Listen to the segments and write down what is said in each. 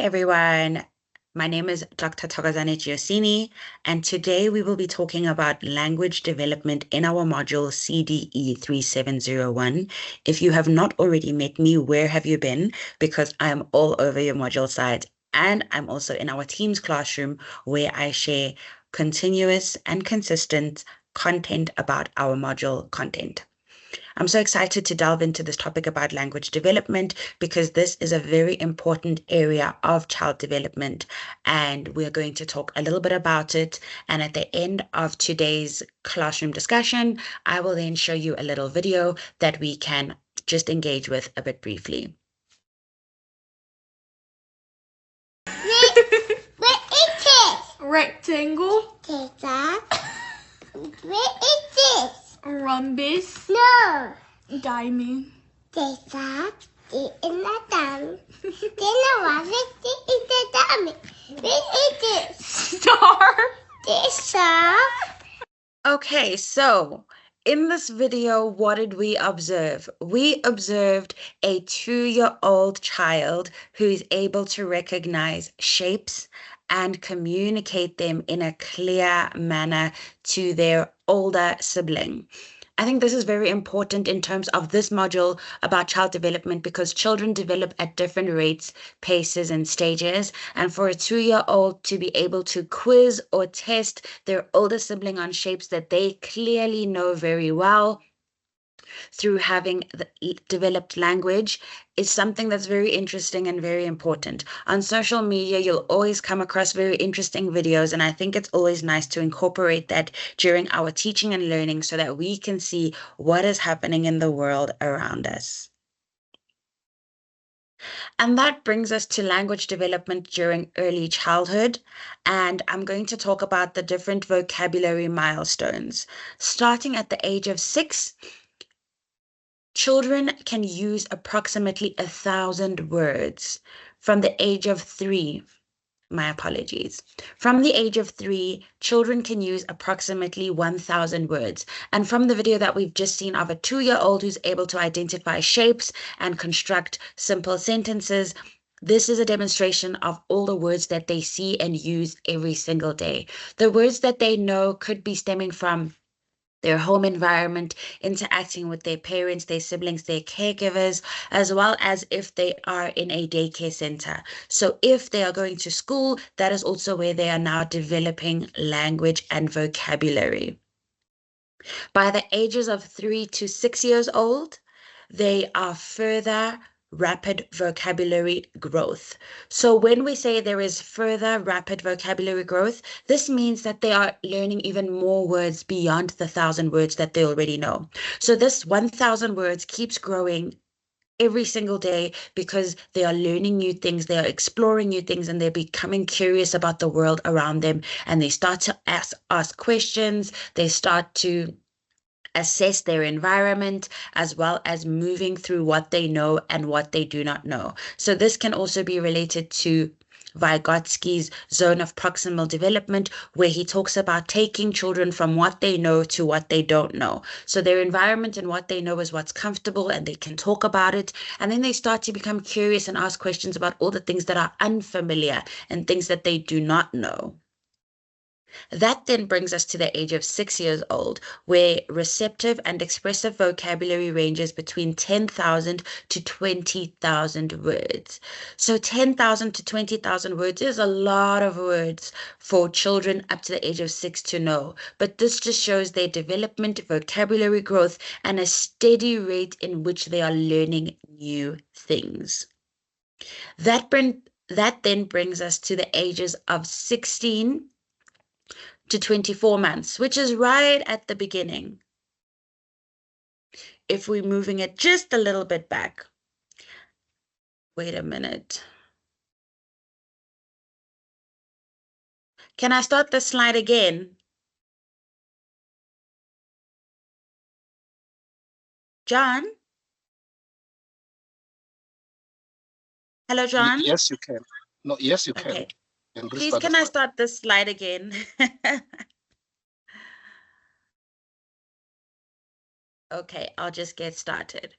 everyone. My name is Dr. Thokozane Dyosini, and today we will be talking about language development in our module CDE3701. If you have not already met me, where have you been? Because I am all over your module site, and I'm also in our Teams classroom where I share continuous and consistent content about our module content. I'm so excited to delve into this topic about language development because this is a very important area of child development, and we're going to talk a little bit about it. And at the end of today's classroom discussion, I will then show you a little video that we can just engage with a bit briefly. What is this? Rectangle. What is this? Rhombus. No. Diamond. This is the diamond. What is the diamond? What is this? Star. This star. Okay, so in this video, what did we observe? We observed a 2-year-old child who is able to recognize shapes and communicate them in a clear manner to their older sibling. I think this is very important in terms of this module about child development because children develop at different rates, paces, and stages. And for a 2-year-old to be able to quiz or test their older sibling on shapes that they clearly know very well through having developed language is something that's very interesting and very important. On social media, you'll always come across very interesting videos, and I think it's always nice to incorporate that during our teaching and learning so that we can see what is happening in the world around us. And that brings us to language development during early childhood. And I'm going to talk about the different vocabulary milestones. Starting at the age of 6, children can use approximately 1,000 words. From the age of 3, my apologies. From the age of 3, children can use approximately 1,000 words. And from the video that we've just seen of a 2-year-old who's able to identify shapes and construct simple sentences, this is a demonstration of all the words that they see and use every single day. The words that they know could be stemming from their home environment, interacting with their parents, their siblings, their caregivers, as well as if they are in a daycare center. So if they are going to school, that is also where they are now developing language and vocabulary. By the ages of 3 to 6 years old, they are further rapid vocabulary growth. So when we say there is further rapid vocabulary growth, this means that they are learning even more words beyond the 1,000 words that they already know. So this 1,000 words keeps growing every single day because they are learning new things, they are exploring new things, and they're becoming curious about the world around them. And they start to ask questions, they start to assess their environment, as well as moving through what they know and what they do not know. So this can also be related to Vygotsky's zone of proximal development, where he talks about taking children from what they know to what they don't know. So their environment and what they know is what's comfortable, and they can talk about it. And then they start to become curious and ask questions about all the things that are unfamiliar and things that they do not know. That then brings us to the age of 6 years old, where receptive and expressive vocabulary ranges between 10,000 to 20,000 words. So 10,000 to 20,000 words is a lot of words for children up to the age of 6 to know. But this just shows their development, vocabulary growth, and a steady rate in which they are learning new things. That then brings us to the ages of 16 to 24 months, which is right at the beginning. If we're moving it just a little bit back. Wait a minute. Can I start the slide again? John? Hello, John? Yes, you can. No, yes, you can. Okay. Please, can I start this slide again? Okay, I'll just get started.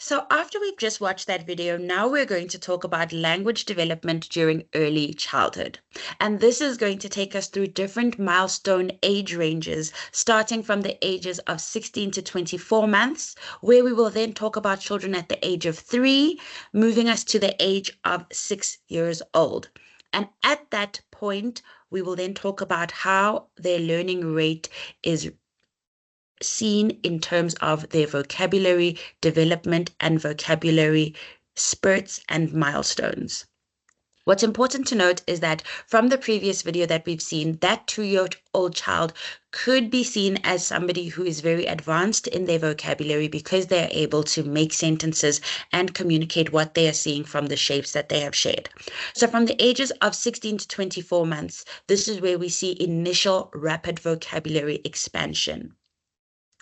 So after we've just watched that video, now we're going to talk about language development during early childhood. And this is going to take us through different milestone age ranges, starting from the ages of 16 to 24 months, where we will then talk about children at the age of 3, moving us to the age of 6 years old. And at that point, we will then talk about how their learning rate is seen in terms of their vocabulary development and vocabulary spurts and milestones. What's important to note is that from the previous video that we've seen, that 2-year-old child could be seen as somebody who is very advanced in their vocabulary because they're able to make sentences and communicate what they are seeing from the shapes that they have shared. So from the ages of 16 to 24 months, this is where we see initial rapid vocabulary expansion.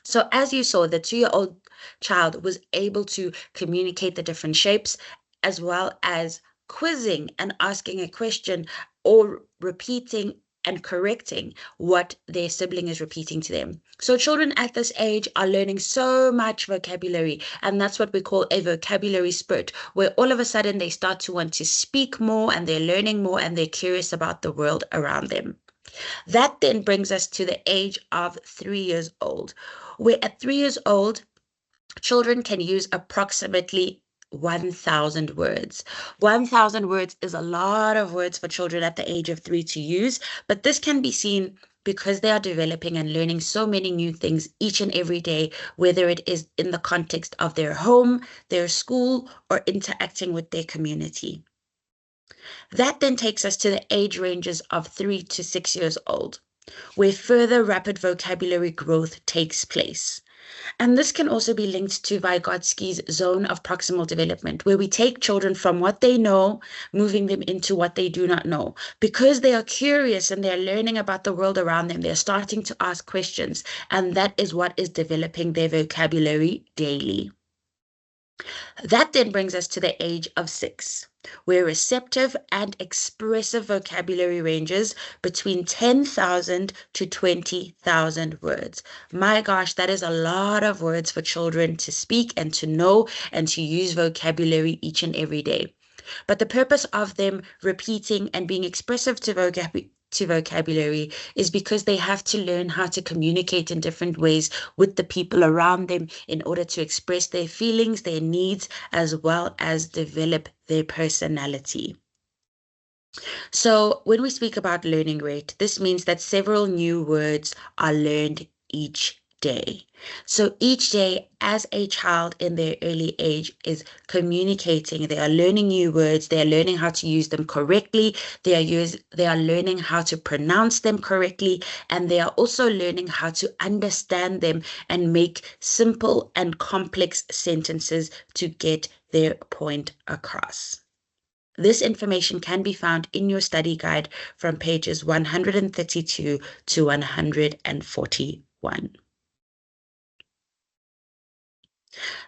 So as you saw, the 2-year-old child was able to communicate the different shapes as well as quizzing and asking a question or repeating and correcting what their sibling is repeating to them. So children at this age are learning so much vocabulary, and that's what we call a vocabulary spurt, where all of a sudden they start to want to speak more and they're learning more and they're curious about the world around them. That then brings us to the age of 3 years old, where at 3 years old, children can use approximately 1,000 words. 1,000 words is a lot of words for children at the age of 3 to use, but this can be seen because they are developing and learning so many new things each and every day, whether it is in the context of their home, their school, or interacting with their community. That then takes us to the age ranges of 3 to 6 years old, where further rapid vocabulary growth takes place. And this can also be linked to Vygotsky's zone of proximal development, where we take children from what they know, moving them into what they do not know. Because they are curious and they're learning about the world around them, they're starting to ask questions, and that is what is developing their vocabulary daily. That then brings us to the age of 6, where receptive and expressive vocabulary ranges between 10,000 to 20,000 words. My gosh, that is a lot of words for children to speak and to know and to use vocabulary each and every day. But the purpose of them repeating and being expressive to vocabulary is because they have to learn how to communicate in different ways with the people around them in order to express their feelings, their needs, as well as develop their personality. So when we speak about learning rate, this means that several new words are learned each day. So each day, as a child in their early age is communicating, they are learning new words, they are learning how to use them correctly, they are learning how to pronounce them correctly, and they are also learning how to understand them and make simple and complex sentences to get their point across. This information can be found in your study guide from pages 132 to 141.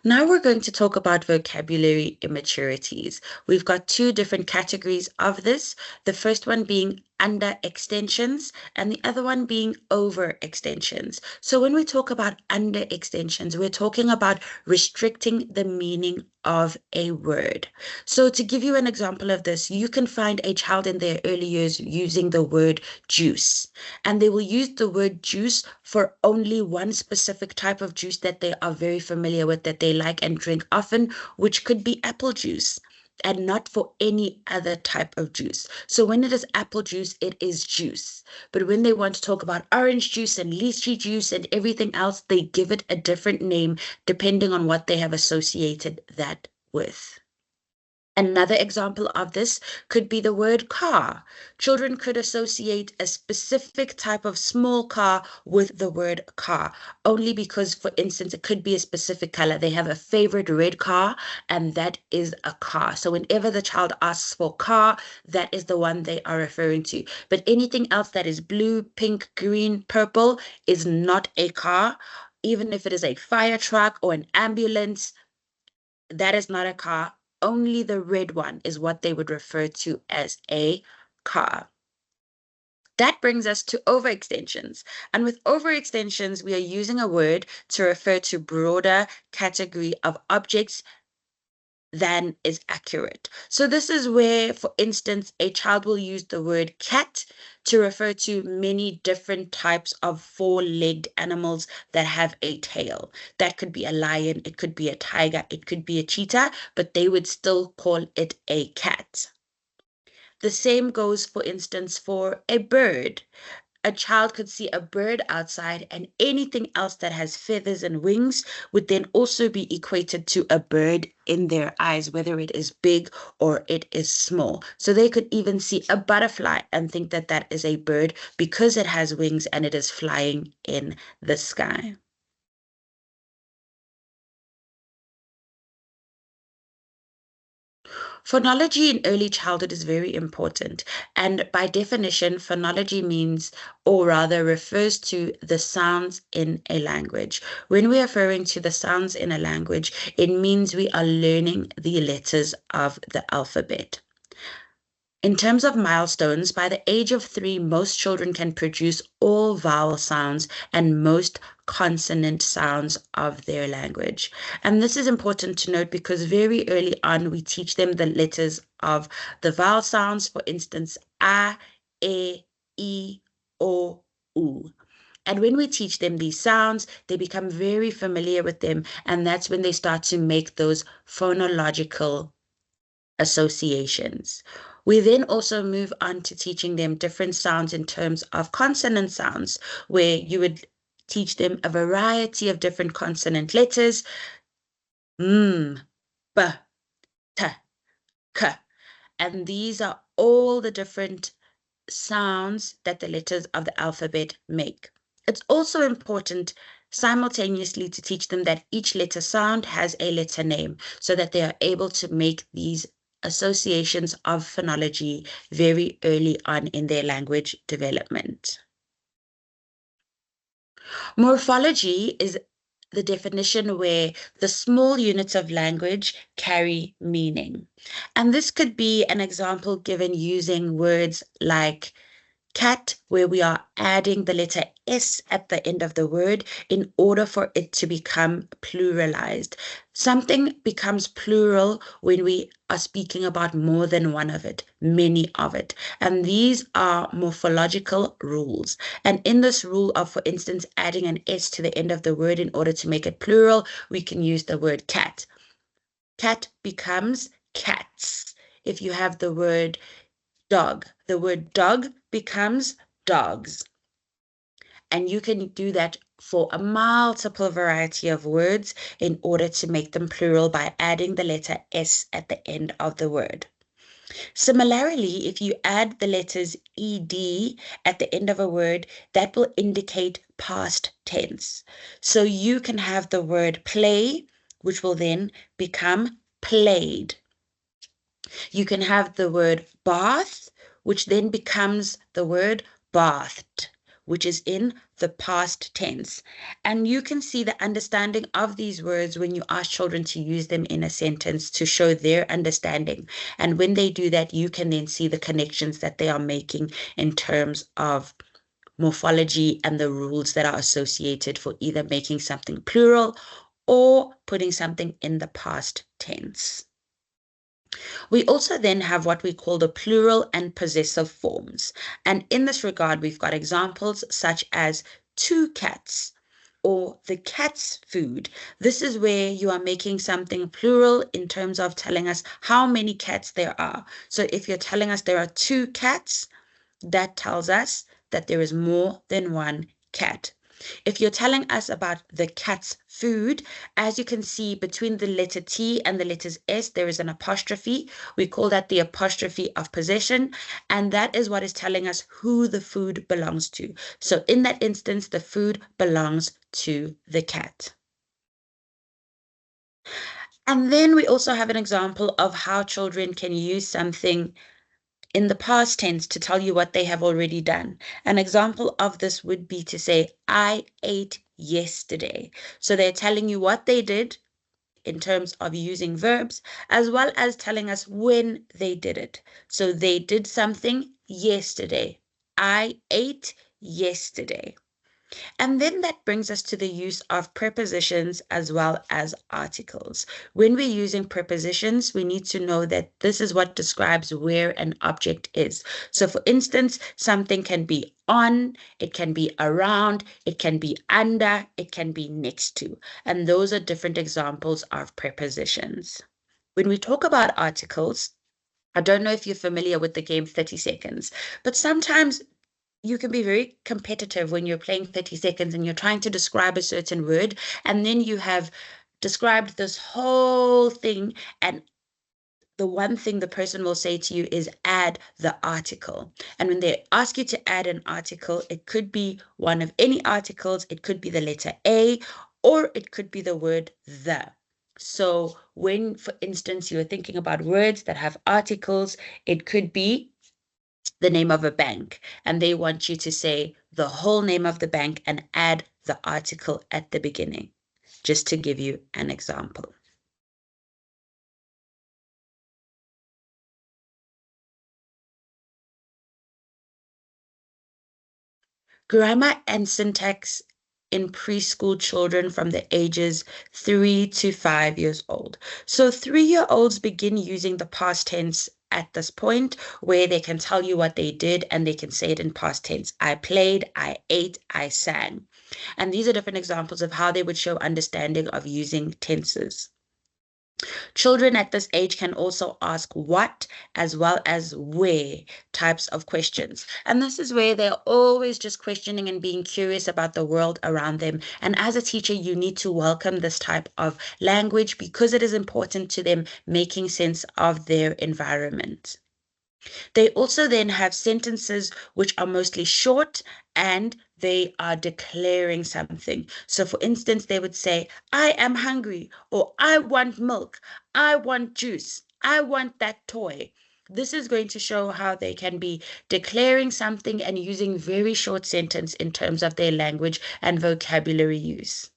Now we're going to talk about vocabulary immaturities. We've got 2 different categories of this. The first one being under extensions and the other one being over extensions. So when we talk about under extensions, we're talking about restricting the meaning of a word. So to give you an example of this, you can find a child in their early years using the word juice, and they will use the word juice for only one specific type of juice that they are very familiar with, that they like and drink often, which could be apple juice, and not for any other type of juice. So when it is apple juice, it is juice. But when they want to talk about orange juice and lychee juice and everything else, they give it a different name depending on what they have associated that with. Another example of this could be the word car. Children could associate a specific type of small car with the word car, only because, for instance, it could be a specific color. They have a favorite red car, and that is a car. So whenever the child asks for car, that is the one they are referring to. But anything else that is blue, pink, green, purple is not a car. Even if it is a fire truck or an ambulance, that is not a car. Only the red one is what they would refer to as a car. That brings us to overextensions. And with overextensions, we are using a word to refer to broader category of objects than is accurate. So this is where, for instance, a child will use the word cat to refer to many different types of four-legged animals that have a tail. That could be a lion, it could be a tiger, it could be a cheetah, but they would still call it a cat. The same goes, for instance, for a bird. A child could see a bird outside, and anything else that has feathers and wings would then also be equated to a bird in their eyes, whether it is big or it is small. So they could even see a butterfly and think that that is a bird because it has wings and it is flying in the sky. Phonology in early childhood is very important, and by definition, phonology means, or rather refers to, the sounds in a language. When we're referring to the sounds in a language, it means we are learning the letters of the alphabet. In terms of milestones, by the age of 3, most children can produce all vowel sounds and most consonant sounds of their language. And this is important to note because very early on, we teach them the letters of the vowel sounds, for instance, a, e, o, u. And when we teach them these sounds, they become very familiar with them, and that's when they start to make those phonological associations. We then also move on to teaching them different sounds in terms of consonant sounds, where you would teach them a variety of different consonant letters, b, t, k, and these are all the different sounds that the letters of the alphabet make. It's also important simultaneously to teach them that each letter sound has a letter name so that they are able to make these associations of phonology very early on in their language development. Morphology is the definition where the small units of language carry meaning. And this could be an example given using words like cat, where we are adding the letter S at the end of the word in order for it to become pluralized. Something becomes plural when we are speaking about more than one of it, many of it. And these are morphological rules. And in this rule of, for instance, adding an S to the end of the word in order to make it plural, we can use the word cat. Cat becomes cats. If you have the word dog, the word dog becomes dogs. And you can do that for a multiple variety of words in order to make them plural by adding the letter S at the end of the word. Similarly, if you add the letters ed at the end of a word, that will indicate past tense. So you can have the word play, which will then become played. You can have the word bath, which then becomes the word bathed, which is in the past tense. And you can see the understanding of these words when you ask children to use them in a sentence to show their understanding. And when they do that, you can then see the connections that they are making in terms of morphology and the rules that are associated for either making something plural or putting something in the past tense. We also then have what we call the plural and possessive forms. And in this regard, we've got examples such as 2 cats or the cat's food. This is where you are making something plural in terms of telling us how many cats there are. So if you're telling us there are 2 cats, that tells us that there is more than one cat. If you're telling us about the cat's food, as you can see between the letter T and the letters S, there is an apostrophe. We call that the apostrophe of possession, and that is what is telling us who the food belongs to. So in that instance, the food belongs to the cat. And then we also have an example of how children can use something in the past tense to tell you what they have already done. An example of this would be to say, I ate yesterday. So they're telling you what they did in terms of using verbs, as well as telling us when they did it. So they did something yesterday. I ate yesterday. And then that brings us to the use of prepositions as well as articles. When we're using prepositions, we need to know that this is what describes where an object is. So for instance, something can be on, it can be around, it can be under, it can be next to. And those are different examples of prepositions. When we talk about articles, I don't know if you're familiar with the game 30 seconds, but sometimes you can be very competitive when you're playing 30 seconds and you're trying to describe a certain word, and then you have described this whole thing, and the one thing the person will say to you is add the article. And when they ask you to add an article, it could be one of any articles, it could be the letter A, or it could be the word the. So when, for instance, you're thinking about words that have articles, it could be the name of a bank, and they want you to say the whole name of the bank and add the article at the beginning, just to give you an example. Grammar and syntax in preschool children from the ages 3 to 5 years old. So 3-year-olds begin using the past tense at this point, where they can tell you what they did and they can say it in past tense. I played, I ate, I sang. And these are different examples of how they would show understanding of using tenses. Children at this age can also ask what as well as where types of questions. And this is where they're always just questioning and being curious about the world around them. And as a teacher, you need to welcome this type of language because it is important to them making sense of their environment. They also then have sentences which are mostly short and they are declaring something. So for instance, they would say, I am hungry, or I want milk, I want juice, I want that toy. This is going to show how they can be declaring something and using very short sentence in terms of their language and vocabulary use.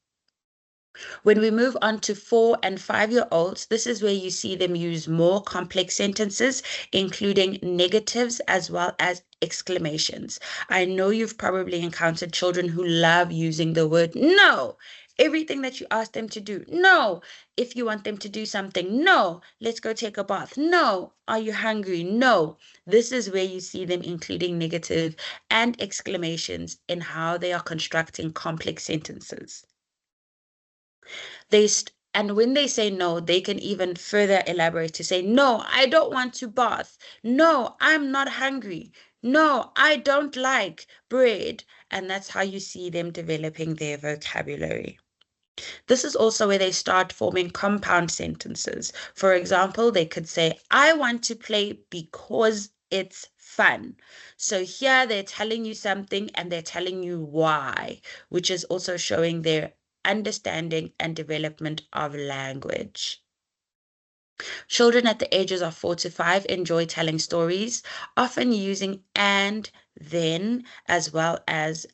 When we move on to 4 and 5-year-olds, this is where you see them use more complex sentences, including negatives as well as exclamations. I know you've probably encountered children who love using the word no. Everything that you ask them to do, no. If you want them to do something, no. Let's go take a bath, no. Are you hungry? No. This is where you see them including negative and exclamations in how they are constructing complex sentences. And when they say no, they can even further elaborate to say, no, I don't want to bath. No, I'm not hungry. No, I don't like bread. And that's how you see them developing their vocabulary. This is also where they start forming compound sentences. For example, they could say, I want to play because it's fun. So here they're telling you something and they're telling you why, which is also showing their understanding and development of language. Children at the ages of 4 to 5 enjoy telling stories, often using and then as well as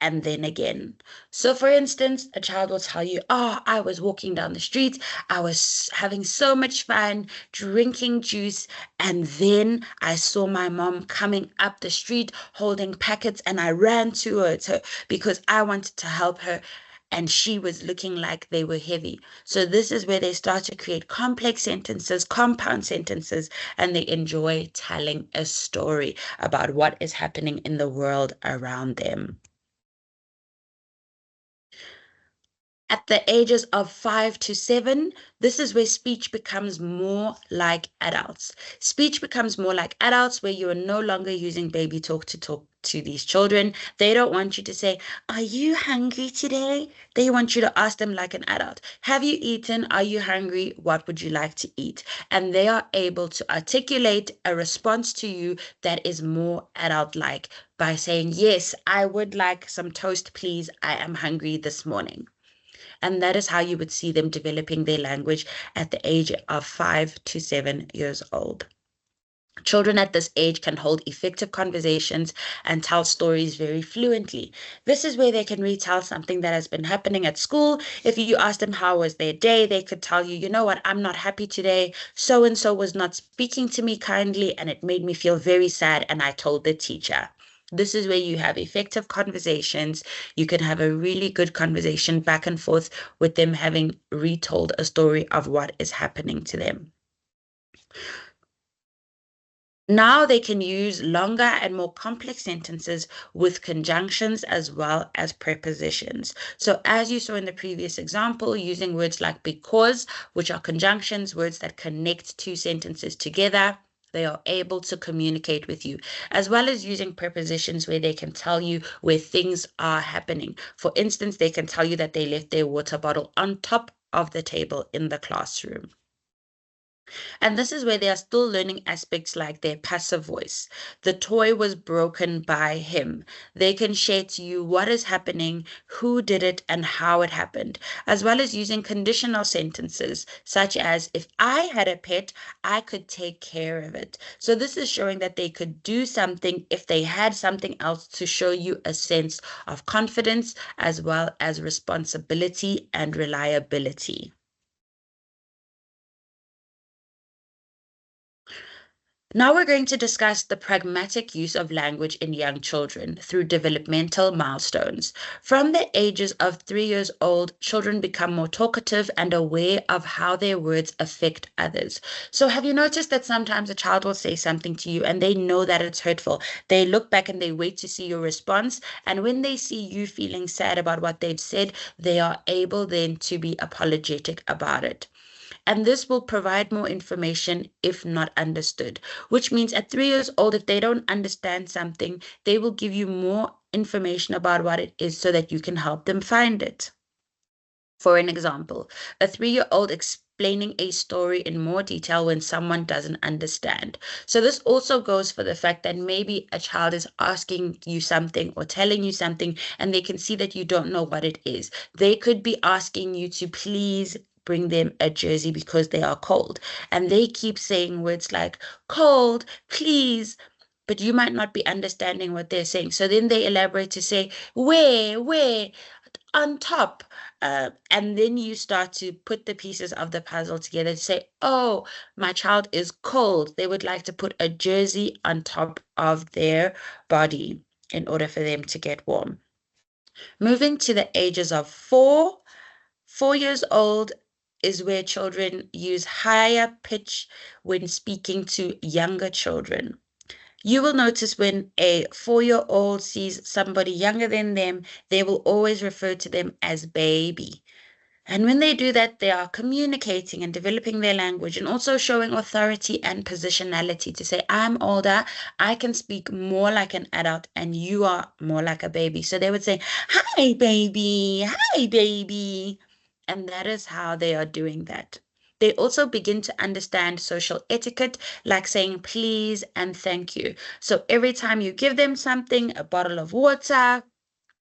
and then again. So for instance, a child will tell you, oh, I was walking down the street, I was having so much fun, drinking juice, and then I saw my mom coming up the street holding packets and I ran towards her because I wanted to help her and she was looking like they were heavy. So this is where they start to create complex sentences, compound sentences, and they enjoy telling a story about what is happening in the world around them. At the ages of 5 to 7, this is where speech becomes more like adults. Speech becomes more like adults where you are no longer using baby talk to these children. They don't want you to say, are you hungry today? They want you to ask them like an adult. Have you eaten? Are you hungry? What would you like to eat? And they are able to articulate a response to you that is more adult-like by saying, yes, I would like some toast, please. I am hungry this morning. And that is how you would see them developing their language at the age of 5 to 7 years old. Children at this age can hold effective conversations and tell stories very fluently. This is where they can retell something that has been happening at school. If you ask them how was their day, they could tell you, you know what, I'm not happy today. So-and-so was not speaking to me kindly and it made me feel very sad and I told the teacher. This is where you have effective conversations. You can have a really good conversation back and forth with them having retold a story of what is happening to them. Now they can use longer and more complex sentences with conjunctions as well as prepositions. So as you saw in the previous example, using words like because, which are conjunctions, words that connect two sentences together, they are able to communicate with you, as well as using prepositions where they can tell you where things are happening. For instance, they can tell you that they left their water bottle on top of the table in the classroom. And this is where they are still learning aspects like their passive voice. The toy was broken by him. They can share to you what is happening, who did it, and how it happened, as well as using conditional sentences, such as, if I had a pet, I could take care of it. So this is showing that they could do something if they had something else, to show you a sense of confidence as well as responsibility and reliability. Now we're going to discuss the pragmatic use of language in young children through developmental milestones. From the ages of 3 years old, children become more talkative and aware of how their words affect others. So have you noticed that sometimes a child will say something to you and they know that it's hurtful? They look back and they wait to see your response. And when they see you feeling sad about what they've said, they are able then to be apologetic about it. And this will provide more information if not understood, which means at 3 years old, if they don't understand something, they will give you more information about what it is so that you can help them find it. For an example, a 3-year-old explaining a story in more detail when someone doesn't understand. So this also goes for the fact that maybe a child is asking you something or telling you something and they can see that you don't know what it is. They could be asking you to please bring them a jersey because they are cold. And they keep saying words like cold, please, but you might not be understanding what they're saying. So then they elaborate to say, where, on top. And then you start to put the pieces of the puzzle together to say, oh, my child is cold. They would like to put a jersey on top of their body in order for them to get warm. Moving to the ages of 4 years old is where children use higher pitch when speaking to younger children. You will notice when a 4-year-old sees somebody younger than them, they will always refer to them as baby. And when they do that, they are communicating and developing their language and also showing authority and positionality to say, I'm older, I can speak more like an adult, and you are more like a baby. So they would say, hi, baby, hi, baby. And that is how they are doing that. They also begin to understand social etiquette, like saying please and thank you. So every time you give them something, a bottle of water,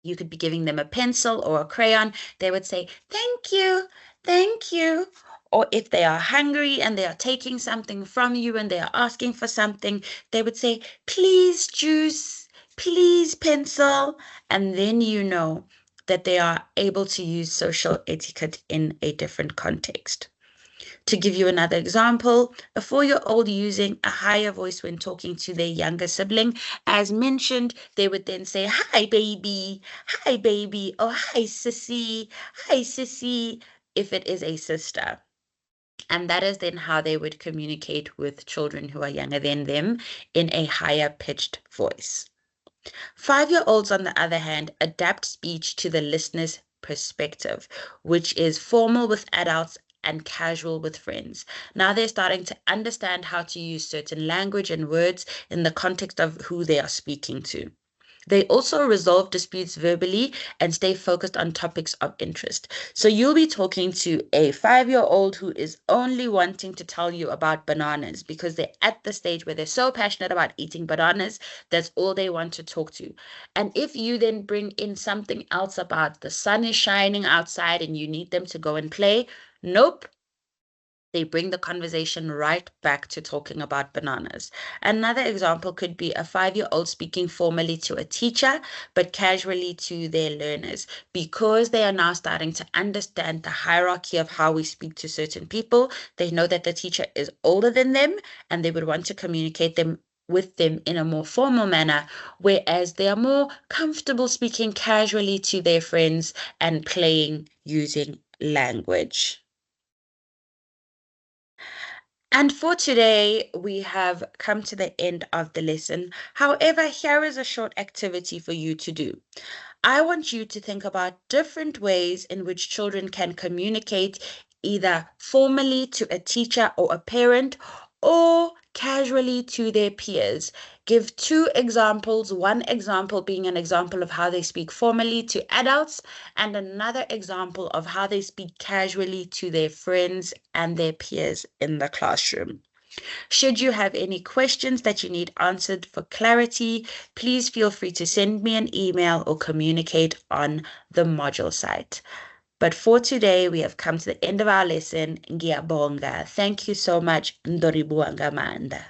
you could be giving them a pencil or a crayon, they would say, thank you, thank you. Or if they are hungry and they are taking something from you and they are asking for something, they would say, please juice, please pencil. And then you know that they are able to use social etiquette in a different context. To give you another example, a 4-year-old using a higher voice when talking to their younger sibling, as mentioned, they would then say, hi, baby, or hi, sissy, if it is a sister. And that is then how they would communicate with children who are younger than them in a higher pitched voice. 5-year-olds, on the other hand, adapt speech to the listener's perspective, which is formal with adults and casual with friends. Now they're starting to understand how to use certain language and words in the context of who they are speaking to. They also resolve disputes verbally and stay focused on topics of interest. So you'll be talking to a 5-year-old who is only wanting to tell you about bananas because they're at the stage where they're so passionate about eating bananas, that's all they want to talk to. And if you then bring in something else about the sun is shining outside and you need them to go and play, nope. They bring the conversation right back to talking about bananas. Another example could be a 5-year-old speaking formally to a teacher, but casually to their learners, because they are now starting to understand the hierarchy of how we speak to certain people. They know that the teacher is older than them, and they would want to communicate with them in a more formal manner, whereas they are more comfortable speaking casually to their friends and playing using language. And for today, we have come to the end of the lesson. However, here is a short activity for you to do. I want you to think about different ways in which children can communicate either formally to a teacher or a parent or casually to their peers. Give 2 examples, one example being an example of how they speak formally to adults, and another example of how they speak casually to their friends and their peers in the classroom. Should you have any questions that you need answered for clarity, please feel free to send me an email or communicate on the module site. But for today, we have come to the end of our lesson. Ngiyabonga. Thank you so much. Ndoribuanga Manda.